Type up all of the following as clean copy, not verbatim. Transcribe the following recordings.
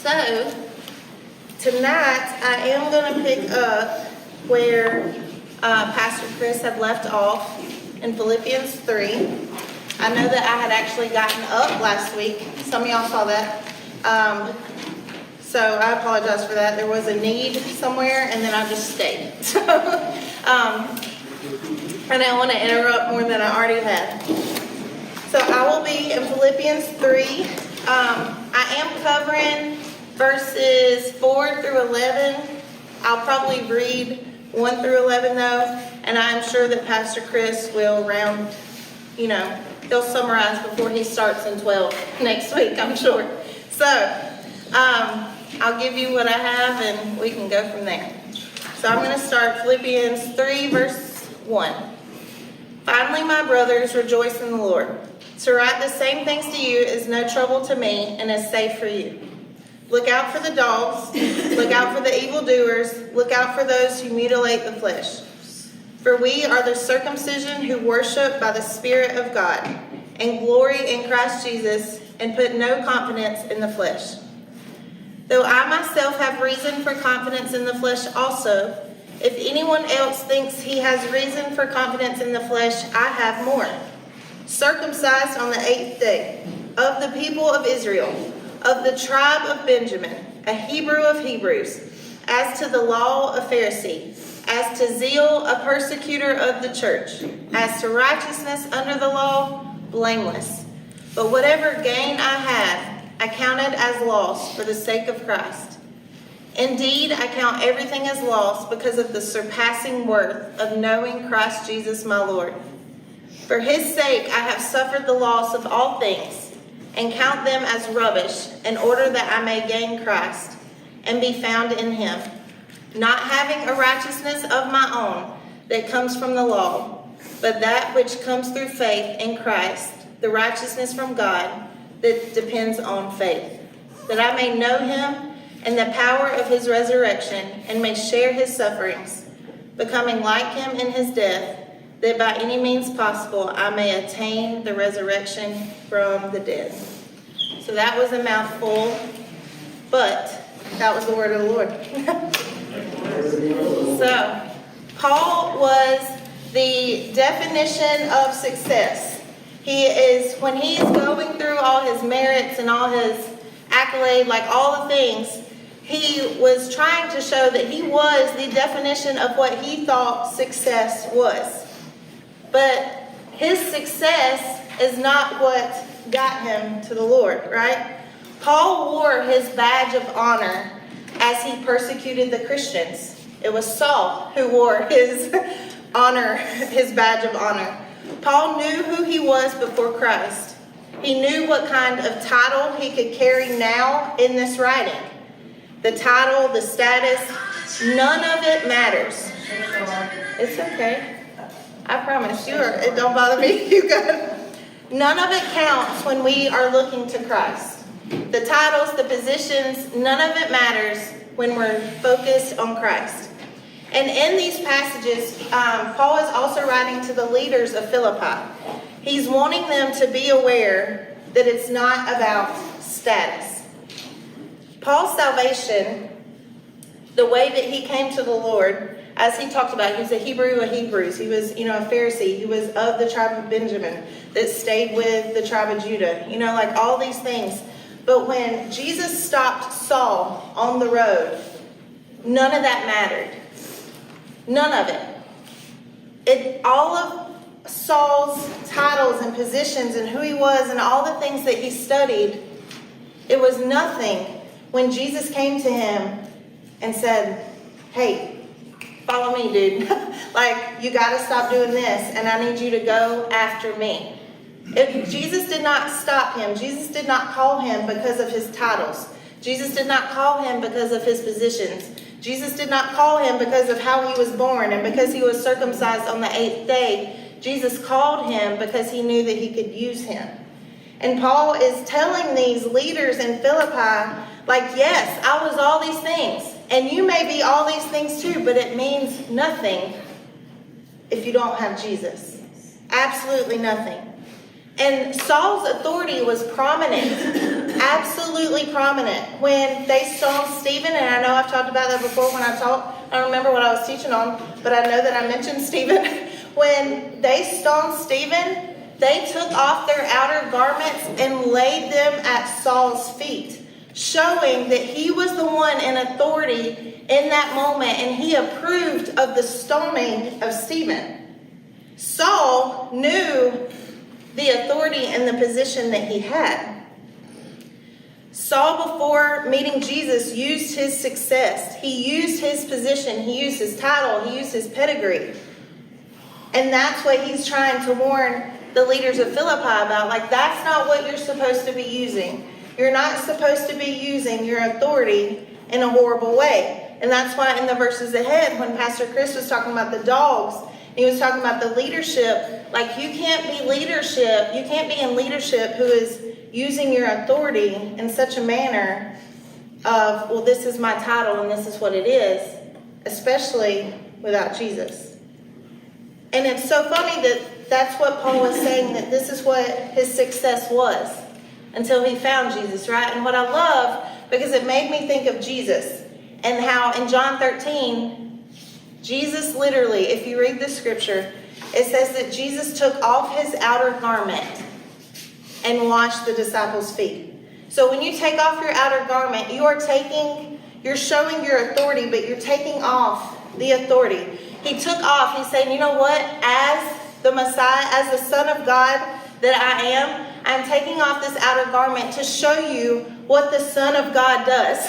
So, tonight I am going to pick up where Pastor Chris had left off in Philippians 3. I know that I had actually gotten up last week. Some of y'all saw that. So I apologize for that. There was a need somewhere and then I just stayed. So, I didn't want to interrupt more than I already had. So I will be in Philippians 3. I am covering verses 4 through 11. I'll probably read 1 through 11 though, and I'm sure that Pastor Chris will he'll summarize before he starts in 12 next week, I'm sure. So I'll give you what I have and we can go from there. So I'm going to start Philippians 3 verse 1. Finally, my brothers, rejoice in the Lord. To write the same things to you is no trouble to me and is safe for you. Look out for the dogs, look out for the evildoers, look out for those who mutilate the flesh. For we are the circumcision who worship by the Spirit of God, and glory in Christ Jesus, and put no confidence in the flesh. Though I myself have reason for confidence in the flesh also, if anyone else thinks he has reason for confidence in the flesh, I have more. Circumcised on the 8th day, of the people of Israel, of the tribe of Benjamin, a Hebrew of Hebrews, as to the law, a Pharisee, as to zeal, a persecutor of the church, as to righteousness under the law, blameless. But whatever gain I had, I counted as loss for the sake of Christ. Indeed, I count everything as loss because of the surpassing worth of knowing Christ Jesus my Lord. For his sake I have suffered the loss of all things, and count them as rubbish, in order that I may gain Christ, and be found in him, not having a righteousness of my own that comes from the law, but that which comes through faith in Christ, the righteousness from God that depends on faith, that I may know him and the power of his resurrection, and may share his sufferings, becoming like him in his death, that by any means possible I may attain the resurrection from the dead. So that was a mouthful, but that was the word of the Lord. So, Paul was the definition of success. When he's going through all his merits and all his accolade, like all the things, he was trying to show that he was the definition of what he thought success was. But his success is not what got him to the Lord, right? Paul wore his badge of honor as he persecuted the Christians. It was Saul who wore his honor, his badge of honor. Paul knew who he was before Christ. He knew what kind of title he could carry now in this writing. The title, the status, none of it matters. It's okay. I promise you, it don't bother me. You good? None of it counts when we are looking to Christ. The titles, the positions, none of it matters when we're focused on Christ. And in these passages, Paul is also writing to the leaders of Philippi. He's wanting them to be aware that it's not about status. Paul's salvation, the way that he came to the Lord, as he talked about, he was a Hebrew of Hebrews. He was, a Pharisee. He was of the tribe of Benjamin that stayed with the tribe of Judah. Like all these things. But when Jesus stopped Saul on the road, none of that mattered. None of it. All of Saul's titles and positions and who he was and all the things that he studied, it was nothing when Jesus came to him and said, hey, follow me, dude. You got to stop doing this, and I need you to go after me. If Jesus did not stop him, Jesus did not call him because of his titles. Jesus did not call him because of his positions. Jesus did not call him because of how he was born and because he was circumcised on the 8th day. Jesus called him because he knew that he could use him. And Paul is telling these leaders in Philippi, yes, I was all these things. And you may be all these things too, but it means nothing if you don't have Jesus. Absolutely nothing. And Saul's authority was prominent absolutely prominent. When they stoned Stephen, and I know I've talked about that before when I taught, I don't remember what I was teaching on, but I know that I mentioned Stephen. When they stoned Stephen, they took off their outer garments and laid them at Saul's feet, showing that he was the one in authority in that moment, and he approved of the stoning of Stephen. Saul knew the authority and the position that he had. Saul, before meeting Jesus, used his success. He used his position. He used his title. He used his pedigree. And that's what he's trying to warn the leaders of Philippi about. Like, that's not what you're supposed to be using. You're not supposed to be using your authority in a horrible way. And that's why in the verses ahead, when Pastor Chris was talking about the dogs, he was talking about the leadership. Like, you can't be leadership. You can't be in leadership who is using your authority in such a manner of, well, this is my title and this is what it is, especially without Jesus. And it's so funny that that's what Paul was saying, that this is what his success was until he found Jesus, right? And what I love, because it made me think of Jesus and how in John 13, Jesus literally, if you read the scripture, it says that Jesus took off his outer garment and washed the disciples' feet. So when you take off your outer garment, you're showing your authority, but you're taking off the authority. He took off, he's saying, you know what? As the Messiah, as the Son of God that I am, I'm taking off this outer garment to show you what the Son of God does.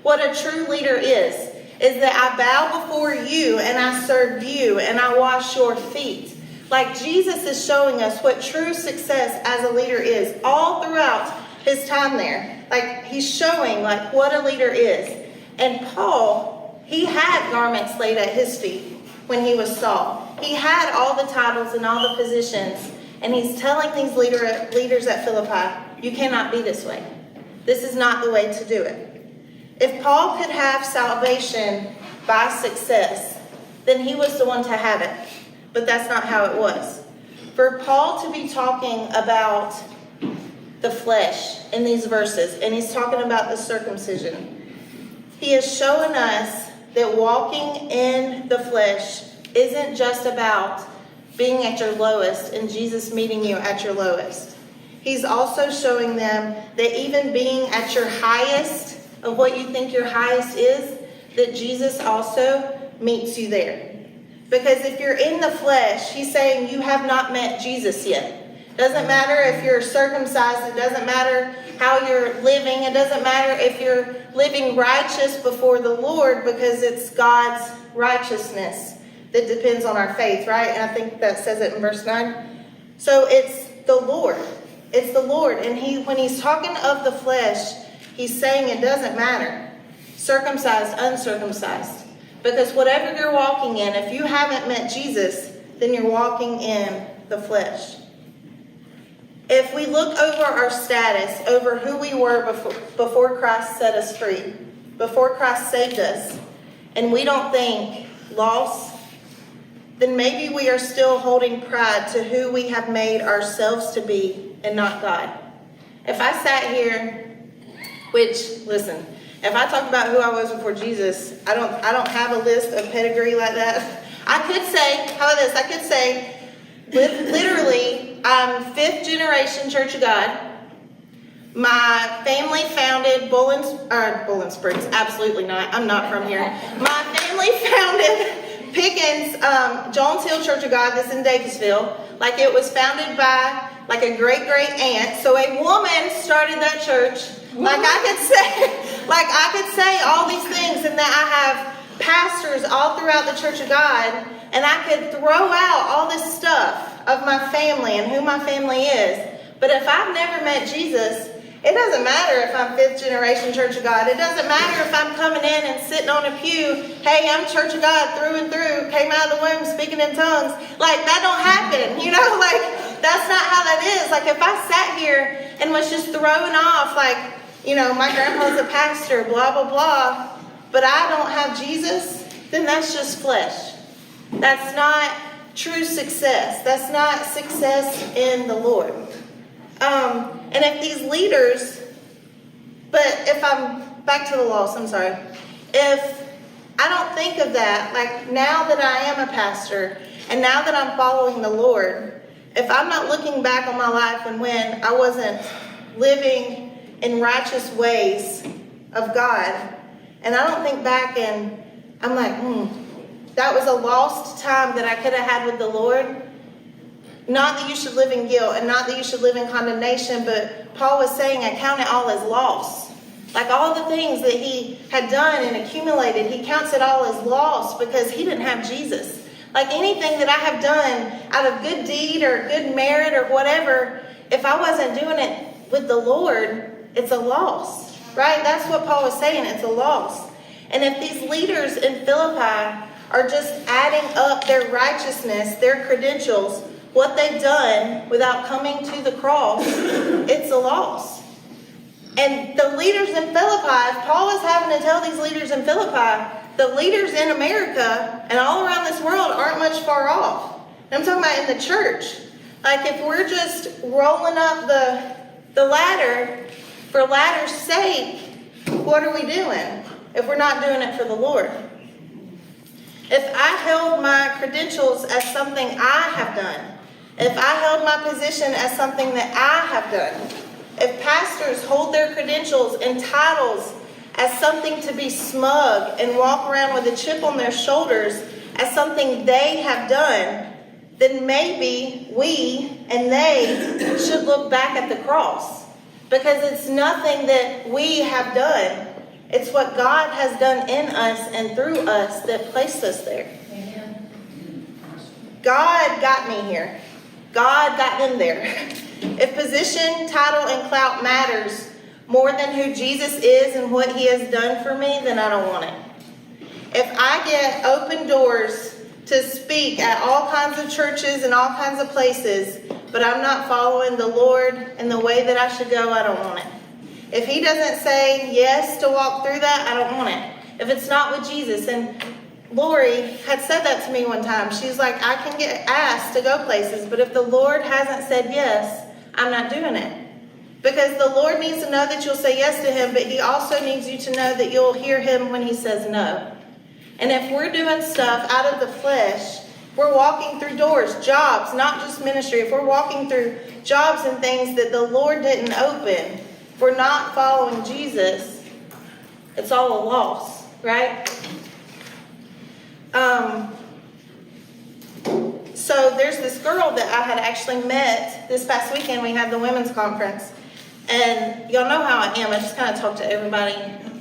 What a true leader is that I bow before you and I serve you and I wash your feet. Like, Jesus is showing us what true success as a leader is all throughout his time there. Like, he's showing like what a leader is. And Paul, he had garments laid at his feet when he was Saul. He had all the titles and all the positions. And he's telling these leaders at Philippi, you cannot be this way. This is not the way to do it. If Paul could have salvation by success, then he was the one to have it. But that's not how it was. For Paul to be talking about the flesh in these verses, and he's talking about the circumcision, he is showing us that walking in the flesh isn't just about being at your lowest and Jesus meeting you at your lowest. He's also showing them that even being at your highest of what you think your highest is, that Jesus also meets you there. Because if you're in the flesh, he's saying you have not met Jesus yet. Doesn't matter if you're circumcised. It doesn't matter how you're living. It doesn't matter if you're living righteous before the Lord, because it's God's righteousness that depends on our faith, right? And I think that says it in verse 9. So it's the Lord. It's the Lord. And when he's talking of the flesh, he's saying it doesn't matter. Circumcised, uncircumcised. Because whatever you're walking in, if you haven't met Jesus, then you're walking in the flesh. If we look over our status, over who we were before Christ set us free, before Christ saved us, and we don't think loss, then maybe we are still holding pride to who we have made ourselves to be and not God. If I sat here, which, listen, if I talk about who I was before Jesus, I don't have a list of pedigree like that. I could say, how about this? I could say, literally, I'm 5th generation Church of God. My family founded Bowling Springs. Absolutely not. I'm not from here. My family founded Pickens, Jones Hill Church of God that's in Davisville. Like, it was founded by like a great aunt. So a woman started that church. Like I could say all these things, and that I have pastors all throughout the Church of God, and I could throw out all this stuff of my family and who my family is. But if I've never met Jesus, it doesn't matter if I'm 5th generation Church of God. It doesn't matter if I'm coming in and sitting on a pew. Hey, I'm Church of God through and through. Came out of the womb speaking in tongues. Like, that don't happen. You know, like, that's not how that is. Like, if I sat here and was just throwing off, like, you know, my grandpa's a pastor, blah, blah, blah, but I don't have Jesus, then that's just flesh. That's not true success. That's not success in the Lord. And if these leaders But if I'm back to the loss, I'm sorry. If I don't think of that, like now that I am a pastor and now that I'm following the Lord, if I'm not looking back on my life and when I wasn't living in righteous ways of God, and I don't think back and I'm like, that was a lost time that I could have had with the Lord. Not that you should live in guilt and not that you should live in condemnation, but Paul was saying, I count it all as loss. Like all the things that he had done and accumulated, he counts it all as loss because he didn't have Jesus. Like anything that I have done out of good deed or good merit or whatever, if I wasn't doing it with the Lord, it's a loss, right? That's what Paul was saying, it's a loss. And if these leaders in Philippi are just adding up their righteousness, their credentials, what they've done without coming to the cross, it's a loss. And the leaders in Philippi, if Paul is having to tell these leaders in Philippi, the leaders in America and all around this world aren't much far off. And I'm talking about in the church. Like if we're just rolling up the ladder for ladder's sake, what are we doing if we're not doing it for the Lord? If I held my credentials as something I have done, if I held my position as something that I have done, if pastors hold their credentials and titles as something to be smug and walk around with a chip on their shoulders as something they have done, then maybe we and they should look back at the cross. Because it's nothing that we have done. It's what God has done in us and through us that placed us there. Amen. God got me here. God got him there. If position, title, and clout matters more than who Jesus is and what he has done for me, then I don't want it. If I get open doors to speak at all kinds of churches and all kinds of places, but I'm not following the Lord in the way that I should go, I don't want it. If he doesn't say yes to walk through that, I don't want it. If it's not with Jesus, and Lori had said that to me one time. She's like, I can get asked to go places, but if the Lord hasn't said yes, I'm not doing it. Because the Lord needs to know that you'll say yes to him, but he also needs you to know that you'll hear him when he says no. And if we're doing stuff out of the flesh, we're walking through doors, jobs, not just ministry. If we're walking through jobs and things that the Lord didn't open, if we're not following Jesus, it's all a loss, right? So there's this girl that I had actually met this past weekend. We had the women's conference. And y'all know how I am. I just kind of talk to everybody,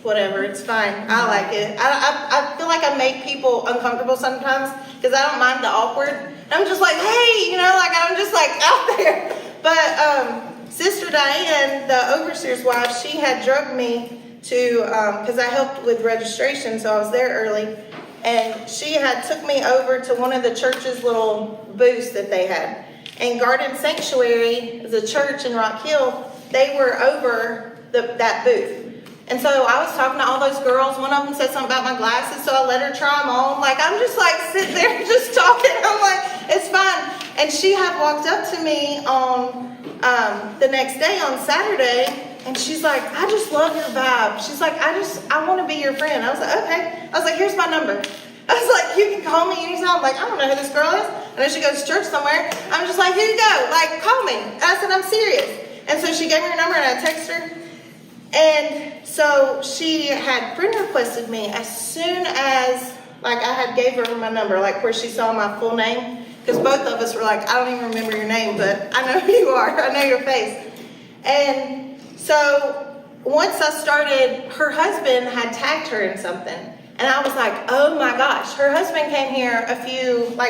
whatever. It's fine. I like it. I feel like I make people uncomfortable sometimes because I don't mind the awkward. I'm just like, hey, like I'm just like out there. But Sister Diane, the overseer's wife, she had drugged me to, because I helped with registration, so I was there early. And she had took me over to one of the church's little booths that they had. And Garden Sanctuary is a church in Rock Hill. They were over that booth. And so I was talking to all those girls. One of them said something about my glasses, so I let her try them on. Like, I'm just like sitting there just talking. I'm like, it's fine. And she had walked up to me on the next day on Saturday. And she's like, I just love your vibe. She's like, I want to be your friend. I was like, okay. I was like, here's my number. I was like, you can call me anytime. I'm like, I don't know who this girl is. And then she goes to church somewhere. I'm just like, here you go. Like, call me. And I said, I'm serious. And so she gave me her number and I texted her. And so she had friend requested me as soon as, like, I had gave her my number, like where she saw my full name. Because both of us were like, I don't even remember your name, but I know who you are. I know your face. And so once I started, her husband had tagged her in something. And I was like, oh my gosh. Her husband came here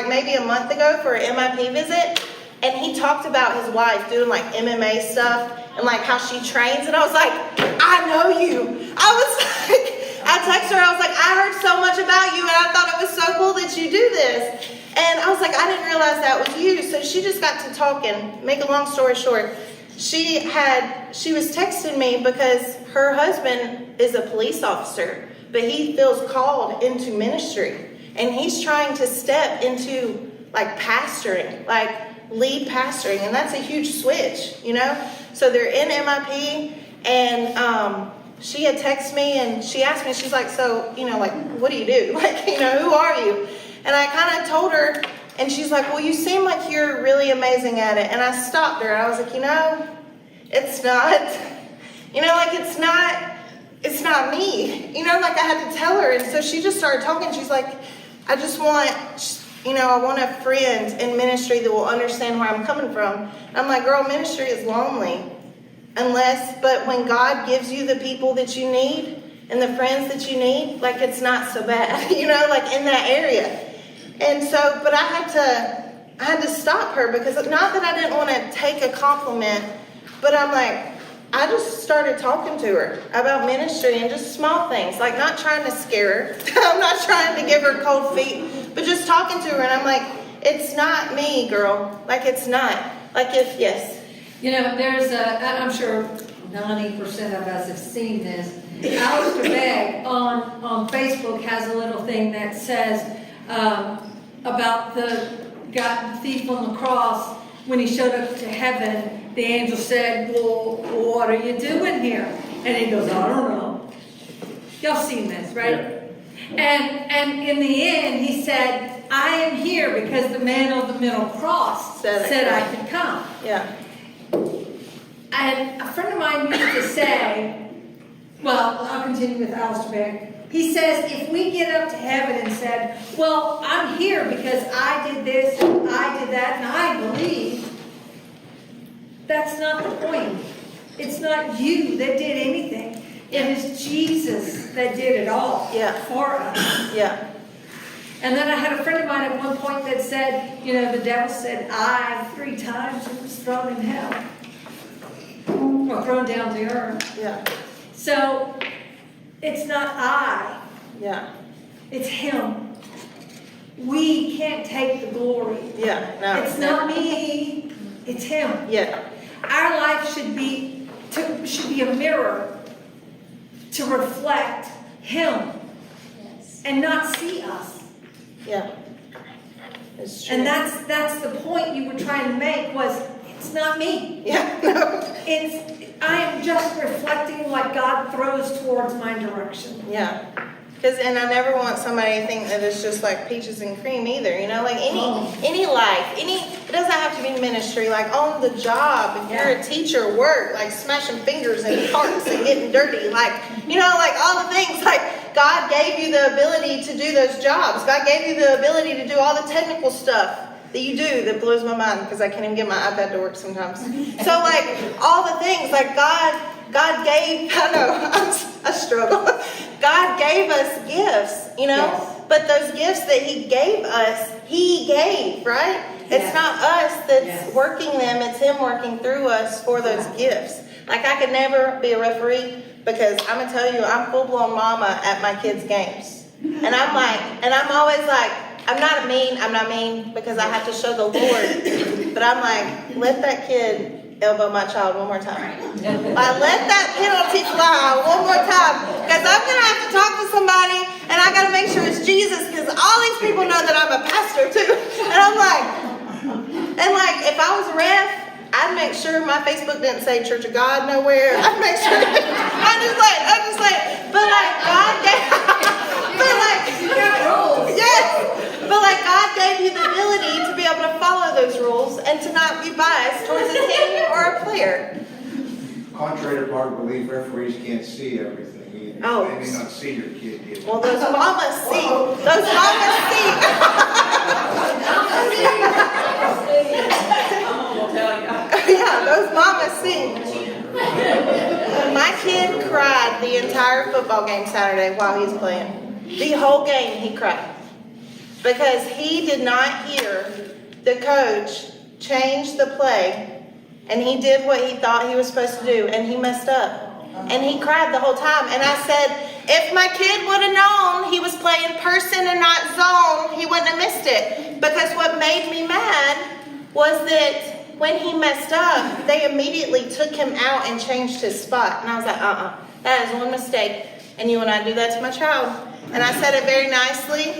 maybe a month ago for an MIP visit. And he talked about his wife doing like MMA stuff and like how she trains. And I was like, I know you. I texted her. I was like, I heard so much about you and I thought it was so cool that you do this. And I was like, I didn't realize that was you. So she just got to talking. Make a long story short, she was texting me because her husband is a police officer, but he feels called into ministry. And he's trying to step into like pastoring, like lead pastoring. And that's a huge switch, So they're in MIP and she had texted me and she asked me, she's like, so, like, what do you do? Like, who are you? And I kind of told her, and she's like, well, you seem like you're really amazing at it. And I stopped her. I was like, it's not, it's not me. Like I had to tell her. And so she just started talking. She's like, I just want, I want a friend in ministry that will understand where I'm coming from. And I'm like, girl, ministry is lonely. But when God gives you the people that you need and the friends that you need, like it's not so bad, like in that area. And so, but I had to stop her because not that I didn't want to take a compliment, but I'm like, I just started talking to her about ministry and just small things, like not trying to scare her. I'm not trying to give her cold feet, but just talking to her. And I'm like, it's not me, girl. Like it's not. Like yes. There's I'm sure 90% of us have seen this. Alistair Begg on Facebook has a little thing that says about the thief on the cross. When he showed up to heaven, the angel said, well, what are you doing here? And he goes, I don't know. Y'all seen this, right? Yeah. And in the end, he said, I am here because the man on the middle cross said I could come. Yeah. And a friend of mine used to say, well, I'll continue with Alistair Begg. He says, if we get up to heaven and said, well, I'm here because I did this, and I did that, and I believe, that's not the point. It's not you that did anything. It is Jesus that did it all for us. Yeah. And then I had a friend of mine at one point that said, the devil said, I 3 times and was thrown in hell. Or thrown down to earth. Yeah. So, it's not I. Yeah. It's him. We can't take the glory. Yeah. No. It's not me. It's him. Yeah. Our life should be a mirror to reflect him and not see us. Yeah. It's true. And that's the point you were trying to make was it's not me. Yeah. No. I am just reflecting what God throws towards my direction. Yeah. And I never want somebody to think that it's just like peaches and cream either, like any life, it doesn't have to be ministry, like on the job, if you're a teacher, work, like smashing fingers in parts and getting dirty, like all the things, like God gave you the ability to do those jobs. God gave you the ability to do all the technical stuff that you do that blows my mind because I can't even get my iPad to work sometimes. So like all the things, like God gave, I know, I struggle. God gave us gifts, Yes. But those gifts that he gave us, he gave, right? Yes. It's not us that's working them, it's him working through us for those gifts. Like I could never be a referee because I'm going to tell you, I'm full-blown mama at my kids' games. And I'm always like, I'm not mean because I have to show the Lord. But I'm like, let that kid elbow my child one more time. Let that penalty fly one more time because I'm going to have to talk to somebody and I got to make sure it's Jesus because all these people know that I'm a pastor too. And I'm like, if I was a ref, I'd make sure my Facebook didn't say Church of God nowhere. I'd make sure. I'm just like, but like God gave, but like, yes. But like God gave you the ability to be able to follow those rules and to not be biased towards a team or a player. Contrary to our belief, referees can't see everything either. Oh. They may not see your kid either. Well, those mamas see. Those mamas see. Yeah, those mamas see. My kid cried the entire football game Saturday while he was playing. The whole game he cried. Because he did not hear the coach change the play, and he did what he thought he was supposed to do, and he messed up. And he cried the whole time. And I said, if my kid would have known he was playing person and not zone, he wouldn't have missed it. Because what made me mad was that when he messed up, they immediately took him out and changed his spot. And I was like, that is one mistake. And you and I do that to my child. And I said it very nicely.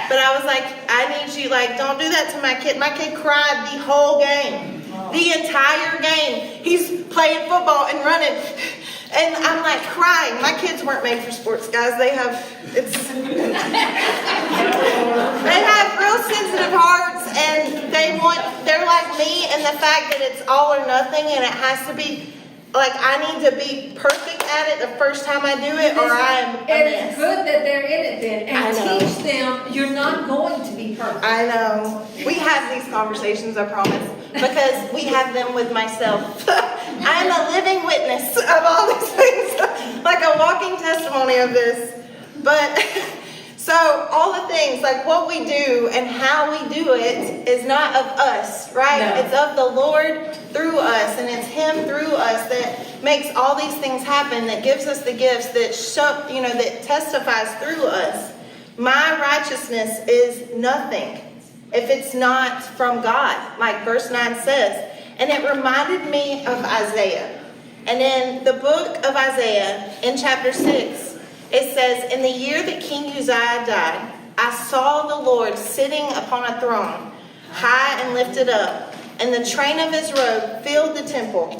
But I was like, I need you, like, don't do that to my kid. My kid cried the whole game. The entire game. He's playing football and running. And I'm like crying. My kids weren't made for sports, guys. They have real sensitive hearts, and they're like me in the fact that it's all or nothing, and it has to be, like, I need to be perfect at it the first time I do it, or I'm a mess. It's good that they're in it then, I know. and teach them you're not going to be perfect. I know. We have these conversations, I promise, because we have them with myself. I am a living witness of all these things, like a walking testimony of this. But so all the things, like what we do and how we do it is not of us, right? No. It's of the Lord through us, and it's Him through us that makes all these things happen, that gives us the gifts, that testifies through us. My righteousness is nothing if it's not from God, like verse 9 says. And it reminded me of Isaiah. And in the book of Isaiah, in chapter 6, it says, "In the year that King Uzziah died, I saw the Lord sitting upon a throne, high and lifted up, and the train of his robe filled the temple.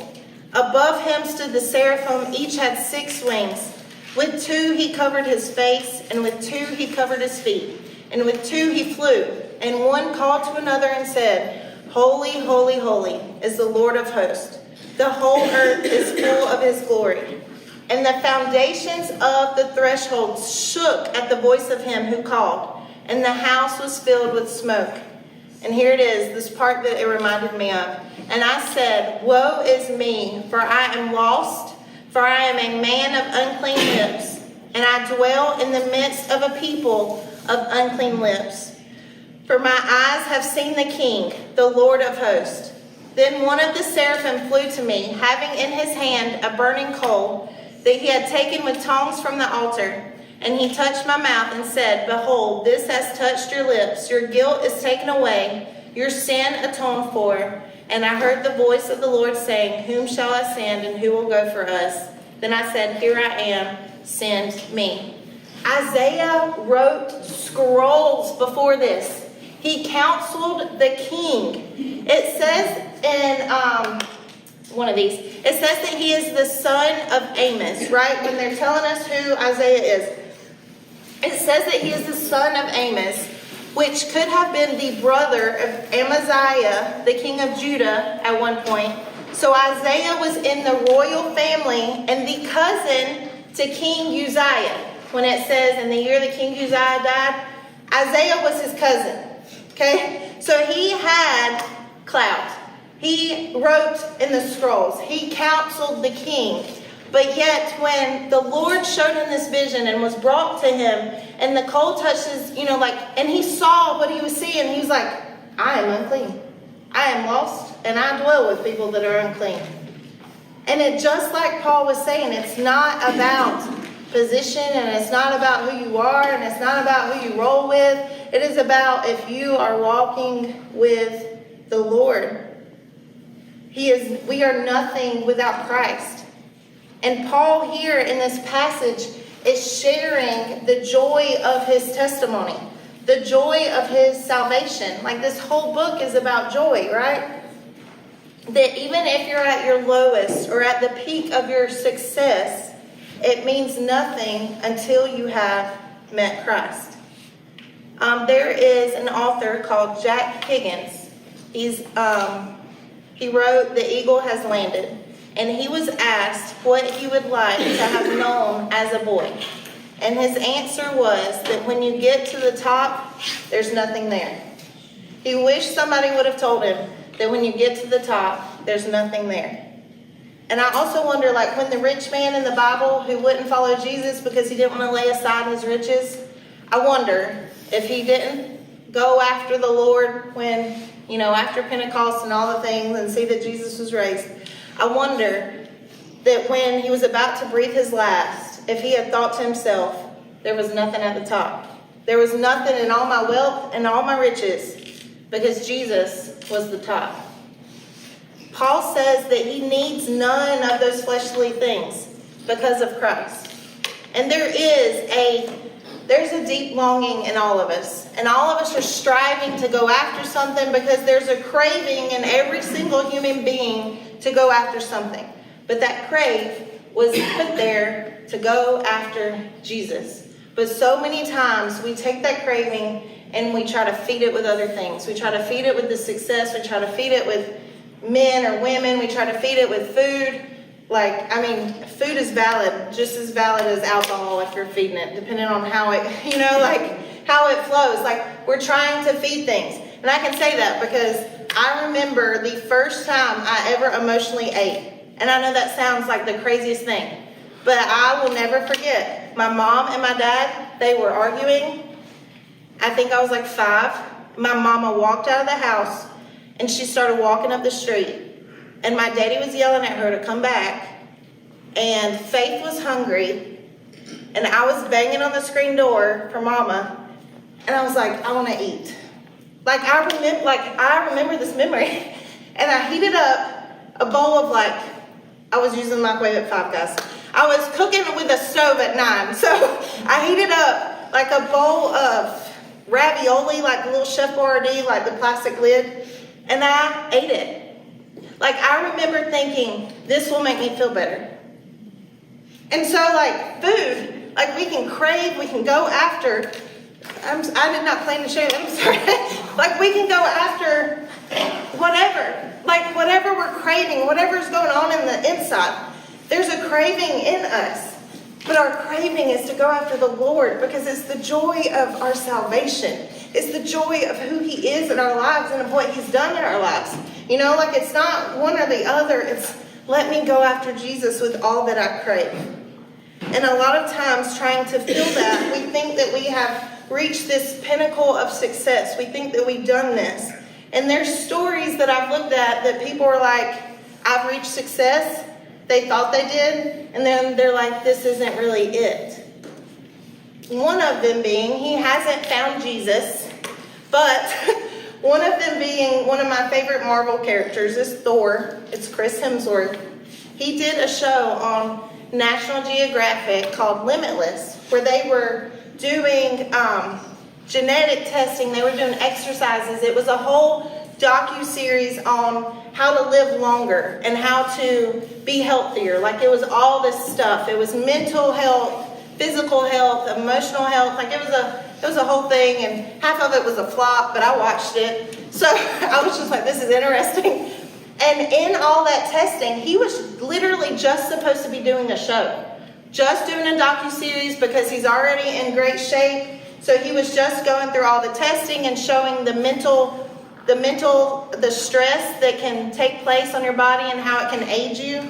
Above him stood the seraphim, each had 6 wings. With 2 he covered his face, and with 2 he covered his feet, and with 2 he flew. And one called to another and said, Holy, holy, holy is the Lord of hosts. The whole earth is full of his glory. And the foundations of the threshold shook at the voice of him who called, and the house was filled with smoke." And here it is, this part that it reminded me of. "And I said, Woe is me, for I am lost, for I am a man of unclean lips, and I dwell in the midst of a people of unclean lips. For my eyes have seen the King, the Lord of hosts. Then one of the seraphim flew to me, having in his hand a burning coal that he had taken with tongs from the altar. And he touched my mouth and said, Behold, this has touched your lips. Your guilt is taken away, your sin atoned for. And I heard the voice of the Lord saying, Whom shall I send, and who will go for us? Then I said, Here I am, send me." Isaiah wrote scrolls before this. He counseled the king. It says in one of these, it says that he is the son of Amos, right? When they're telling us who Isaiah is. It says that he is the son of Amos, which could have been the brother of Amaziah, the king of Judah, at one point. So Isaiah was in the royal family and the cousin to King Uzziah. When it says in the year that King Uzziah died, Isaiah was his cousin. Okay? So he had clout. He wrote in the scrolls. He counseled the king. But yet when the Lord showed him this vision and was brought to him, and the coal touched his, and he saw what he was seeing, he was like, I am unclean. I am lost, and I dwell with people that are unclean. And it, just like Paul was saying, it's not about position, and it's not about who you are, and it's not about who you roll with. It is about if you are walking with the Lord. We are nothing without Christ. And Paul here in this passage is sharing the joy of his testimony, the joy of his salvation. Like, this whole book is about joy, right? That even if you're at your lowest or at the peak of your success, it means nothing until you have met Christ. There is an author called Jack Higgins. He wrote The Eagle Has Landed. And he was asked what he would like to have known as a boy. And his answer was that when you get to the top, there's nothing there. He wished somebody would have told him that when you get to the top, there's nothing there. And I also wonder, like, when the rich man in the Bible who wouldn't follow Jesus because he didn't want to lay aside his riches, I wonder if he didn't go after the Lord when, after Pentecost and all the things, and see that Jesus was raised. I wonder that when he was about to breathe his last, if he had thought to himself, there was nothing at the top. There was nothing in all my wealth and all my riches, because Jesus was the top. Paul says that he needs none of those fleshly things because of Christ. And there's a deep longing in all of us. And all of us are striving to go after something because there's a craving in every single human being to go after something. But that crave was put there to go after Jesus. But so many times we take that craving and we try to feed it with other things. We try to feed it with the success. We try to feed it with men or women. We try to feed it with food. Food is valid, just as valid as alcohol if you're feeding it, depending on how it, how it flows. Like, we're trying to feed things. And I can say that because I remember the first time I ever emotionally ate. And I know that sounds like the craziest thing, but I will never forget. My mom and my dad, they were arguing. I think I was like 5. My mama walked out of the house and she started walking up the street. And my daddy was yelling at her to come back. And Faith was hungry. And I was banging on the screen door for mama. And I was like, I want to eat. I remember this memory. And I heated up a bowl of I was using the microwave at 5, guys. I was cooking with a stove at 9. So I heated up a bowl of ravioli, the little Chef Boyardee, the plastic lid. And I ate it. I remember thinking, this will make me feel better. And so, food, we can crave, we can go after. I did not plan to share that, I'm sorry. We can go after whatever. Whatever we're craving, whatever's going on in the inside. There's a craving in us. But our craving is to go after the Lord because it's the joy of our salvation. It's the joy of who He is in our lives and of what He's done in our lives. It's not one or the other. It's let me go after Jesus with all that I crave. And a lot of times trying to feel that, we think that we have reached this pinnacle of success. We think that we've done this. And there's stories that I've looked at that people are like, I've reached success. They thought they did. And then they're like, this isn't really it. One of them being, he hasn't found Jesus. But one of them being one of my favorite Marvel characters is Thor. It's Chris Hemsworth. He did a show on National Geographic called Limitless, where they were doing genetic testing. They were doing exercises. It was a whole docu-series on how to live longer and how to be healthier. It was all this stuff. It was mental health, physical health, emotional health. It was a whole thing, and half of it was a flop, but I watched it. So I was just like, this is interesting. And in all that testing, he was literally just supposed to be doing a show. Just doing a docu-series because he's already in great shape. So he was just going through all the testing and showing the stress that can take place on your body and how it can age you.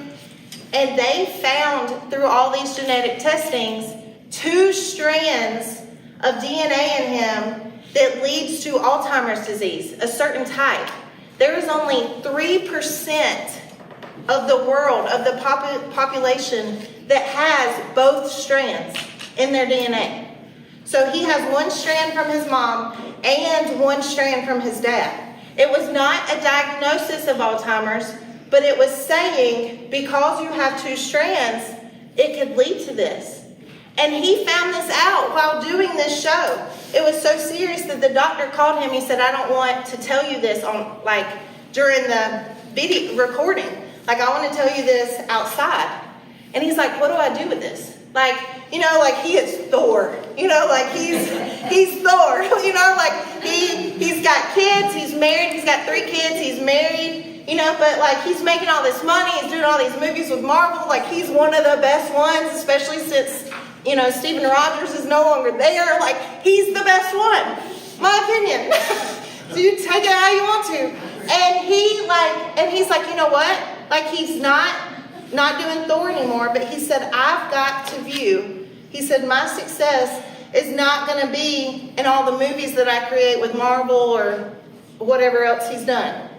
And they found through all these genetic testings 2 strands of DNA in him that leads to Alzheimer's disease, a certain type. There is only 3% of the world, of the population, that has both strands in their DNA. So he has 1 strand from his mom and 1 strand from his dad. It was not a diagnosis of Alzheimer's, but it was saying because you have 2 strands, it could lead to this. And he found this out while doing this show. It was so serious that the doctor called him. He said, I don't want to tell you this on during the video recording. I want to tell you this outside. And he's like, what do I do with this? He is Thor. He's Thor. He's got kids, he's married, he's got 3 kids, he's married, but he's making all this money, he's doing all these movies with Marvel, he's one of the best ones, especially since Steven Rogers is no longer there. He's the best one. My opinion. So you take it how you want to. And he's like, you know what? He's not doing Thor anymore, but he said, I've got to view. He said, my success is not going to be in all the movies that I create with Marvel or whatever else he's done.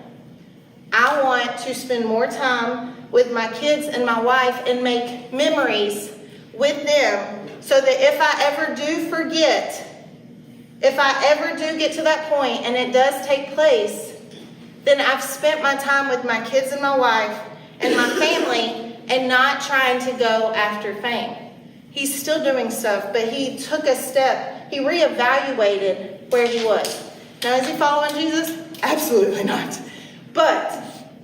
I want to spend more time with my kids and my wife and make memories with them so that if I ever do forget, if I ever do get to that point and it does take place, then I've spent my time with my kids and my wife and my family and not trying to go after fame. He's still doing stuff, but he took a step. He reevaluated where he was. Now, is he following Jesus? Absolutely not. But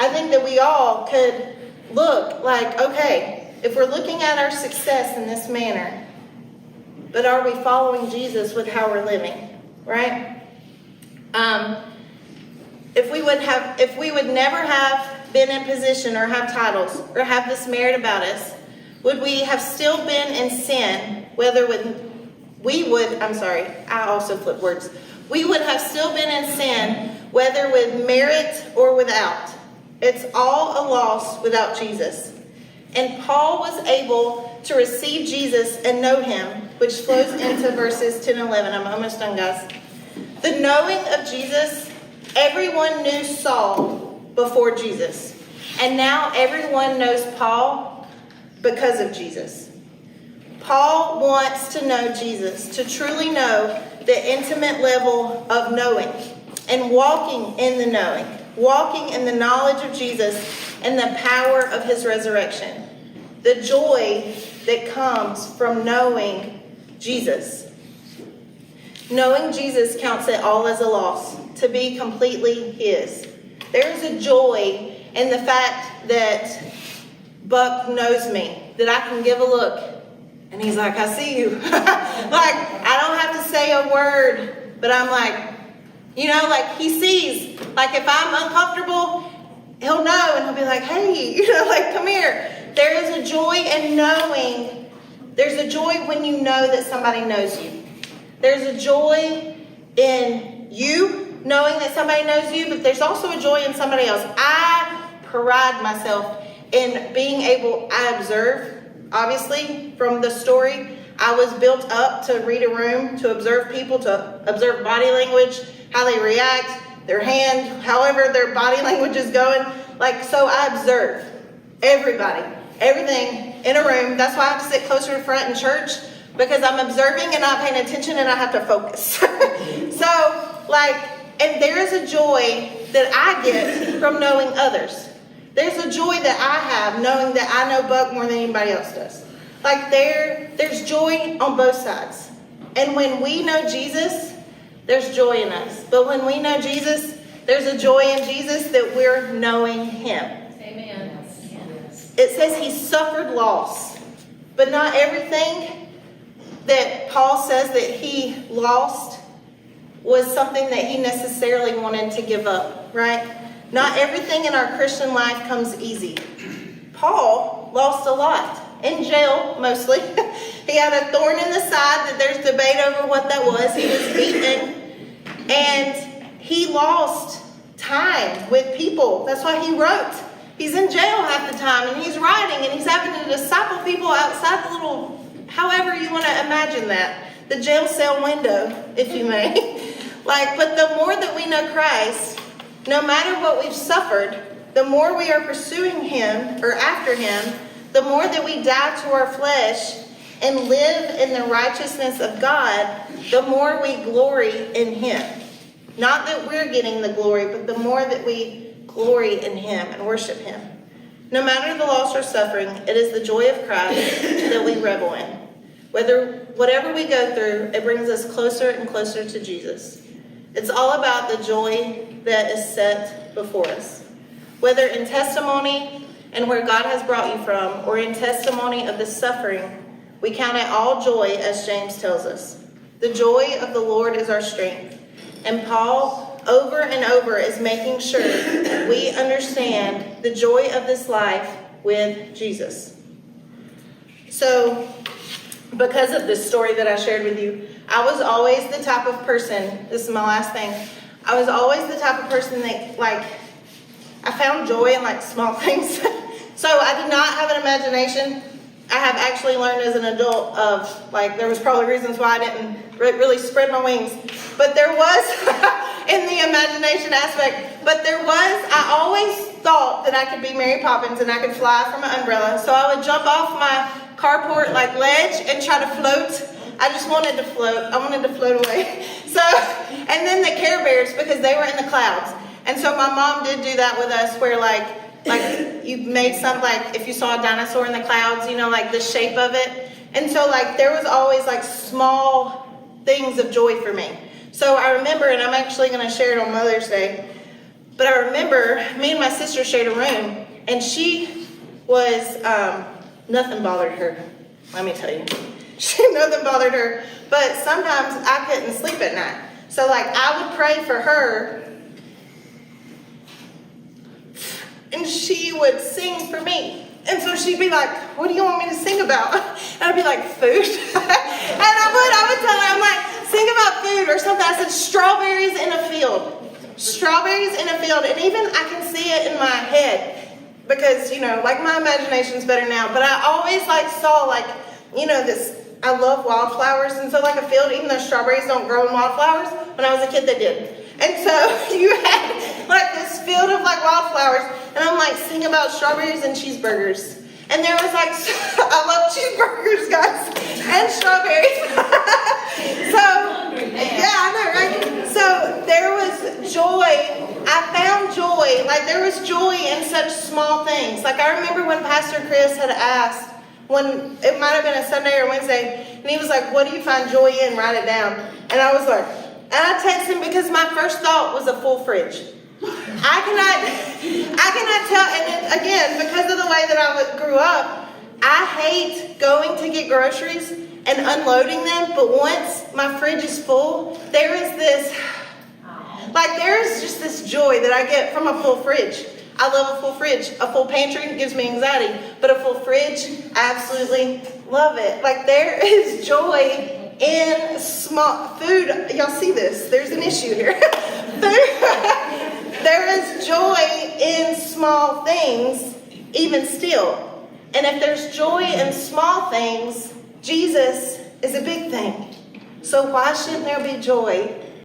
I think that we all could look okay, if we're looking at our success in this manner, but are we following Jesus with how we're living, right? If we would never have been in position or have titles or have this merit about us, would we have still been in sin, we would have still been in sin, whether with merit or without. It's all a loss without Jesus. And Paul was able to receive Jesus and know him, which flows into verses 10 and 11. I'm almost done, guys. The knowing of Jesus, everyone knew Saul before Jesus. And now everyone knows Paul because of Jesus. Paul wants to know Jesus, to truly know the intimate level of knowing and walking in the knowing, walking in the knowledge of Jesus and the power of his resurrection. The joy that comes from knowing Jesus. Knowing Jesus counts it all as a loss, to be completely his. There's a joy in the fact that Buck knows me, that I can give a look and he's like, I see you. Like, I don't have to say a word, but I'm like, like he sees. Like if I'm uncomfortable, he'll know and he'll be like, hey, like come here. There is a joy in knowing. There's a joy when you know that somebody knows you. There's a joy in you knowing that somebody knows you, but there's also a joy in somebody else. I pride myself in being able, I observe, obviously, from the story. I was built up to read a room, to observe people, to observe body language, how they react, their hand, however their body language is going. So I observe everybody, everything in a room. That's why I have to sit closer to front in church, because I'm observing and not paying attention and I have to focus. And there is a joy that I get from knowing others. There's a joy that I have knowing that I know Buck more than anybody else does. There's joy on both sides. And when we know Jesus, there's joy in us. But when we know Jesus, there's a joy in Jesus that we're knowing him. Amen. It says he suffered loss. But not everything that Paul says that he lost was something that he necessarily wanted to give up, right? Not everything in our Christian life comes easy. Paul lost a lot. In jail, mostly. He had a thorn in the side that there's debate over what that was. He was beaten. And he lost time with people. That's why he wrote. He's in jail half the time, and he's writing, and he's having to disciple people outside the little, however you want to imagine that. The jail cell window, if you may. But the more that we know Christ, no matter what we've suffered, the more we are pursuing him or after him, the more that we die to our flesh and live in the righteousness of God, the more we glory in him. Not that we're getting the glory, but the more that we glory in him and worship him. No matter the loss or suffering, it is the joy of Christ that we revel in. Whatever we go through, it brings us closer and closer to Jesus. It's all about the joy that is set before us. Whether in testimony and where God has brought you from, or in testimony of the suffering, we count it all joy, as James tells us. The joy of the Lord is our strength. And Paul, over and over, is making sure we understand the joy of this life with Jesus. So, because of this story that I shared with you, I was always the type of person, this is my last thing, I was always the type of person that, I found joy in, small things. So I did not have an imagination. I have actually learned as an adult of, there was probably reasons why I didn't really spread my wings. But there was, in the imagination aspect, I always thought that I could be Mary Poppins and I could fly from an umbrella. So I would jump off my carport ledge and try to float. I just wanted to float. I wanted to float away. And then the Care Bears, because they were in the clouds. And so my mom did do that with us, where you made if you saw a dinosaur in the clouds, the shape of it. And so there was always small things of joy for me. So I remember, and I'm actually going to share it on Mother's Day, but I remember me and my sister shared a room, and she was Nothing bothered her. Let me tell you. Nothing bothered her. But sometimes I couldn't sleep at night. So like I would pray for her, and she would sing for me. And so she'd be like, what do you want me to sing about? And I'd be like, food. And I would tell her, I'm like, sing about food or something. I said, strawberries in a field. Strawberries in a field. And even I can see it in my head because, like my imagination's better now. But I always saw this, I love wildflowers. And so like a field, even though strawberries don't grow in wildflowers, when I was a kid they did. And so you had like this field of like wildflowers. And I'm like, sing about strawberries and cheeseburgers. And there was like, I love cheeseburgers, guys, and strawberries. So, yeah, I know, right? So there was joy. I found joy. Like there was joy in such small things. Like I remember when Pastor Chris had asked, when it might have been a Sunday or Wednesday, and he was like, what do you find joy in? Write it down. And I was like, and I texted him because my first thought was a full fridge. I cannot tell, and then, again, because of the way that I grew up, I hate going to get groceries and unloading them, but once my fridge is full, there is just this joy that I get from a full fridge. I love a full fridge. A full pantry gives me anxiety, but a full fridge, I absolutely love it. Like there is joy in small food. Y'all see this? There's an issue here. There is joy in small things, even still. And if there's joy in small things, Jesus is a big thing. So why shouldn't there be joy